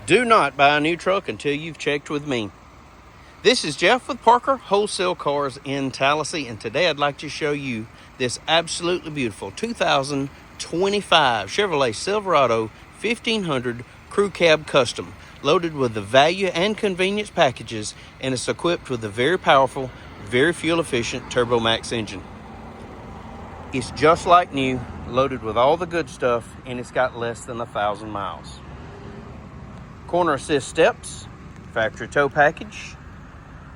Do not buy a new truck until you've checked with me. This is Jeff with Parker Wholesale Cars in Tallassee, and today I'd like to show you this absolutely beautiful 2025 Chevrolet Silverado 1500 Crew Cab Custom, loaded with the value and convenience packages, and it's equipped with a very powerful, very fuel-efficient Turbo Max engine. It's just like new, loaded with all the good stuff, and it's got less than 1,000 miles. Corner assist steps, factory tow package,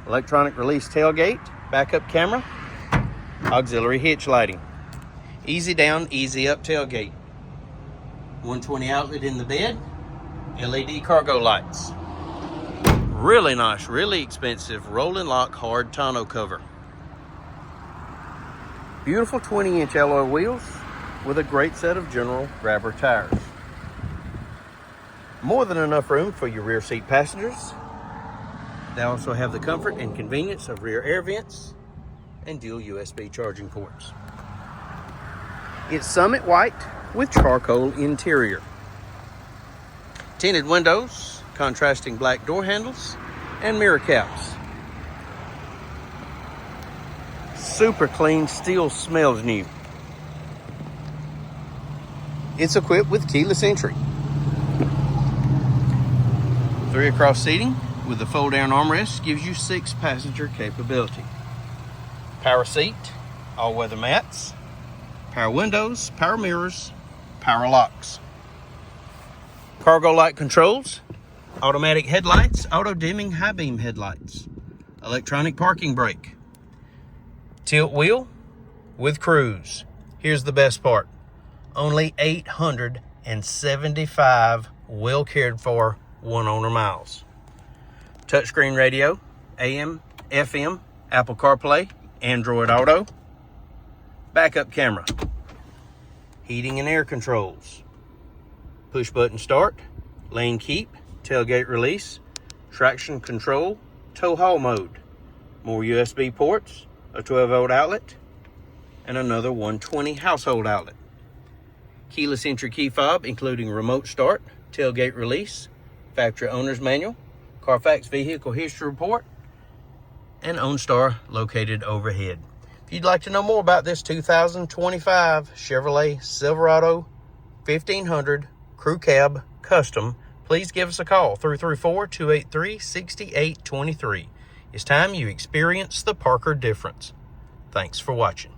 electronic release tailgate, backup camera, auxiliary hitch lighting, easy down, easy up tailgate, 120 outlet in the bed, LED cargo lights, really nice, really expensive rolling lock hard tonneau cover, beautiful 20-inch alloy wheels with a great set of general grabber tires. More than enough room for your rear seat passengers. They also have the comfort and convenience of rear air vents and dual USB charging ports. It's Summit White with charcoal interior. Tinted windows, contrasting black door handles, and mirror caps. Super clean, still smells new. It's equipped with keyless entry. 3 across seating with the fold down armrest gives you 6 passenger capability. Power seat, all weather mats, power windows, power mirrors, power locks. Cargo light controls, automatic headlights, auto dimming high beam headlights, electronic parking brake, tilt wheel with cruise. Here's the best part. Only 875 well cared for one owner miles. Touchscreen radio, AM, FM, Apple CarPlay, Android Auto, backup camera, heating and air controls, push button start, lane keep, tailgate release, traction control, tow haul mode, more USB ports, a 12-volt outlet, and another 120 household outlet. Keyless entry key fob, including remote start, tailgate release, factory owner's manual, Carfax vehicle history report, and OnStar located overhead. If you'd like to know more about this 2025 Chevrolet Silverado 1500 Crew Cab Custom, please give us a call, 334-283-6823. It's time you experience the Parker difference. Thanks for watching.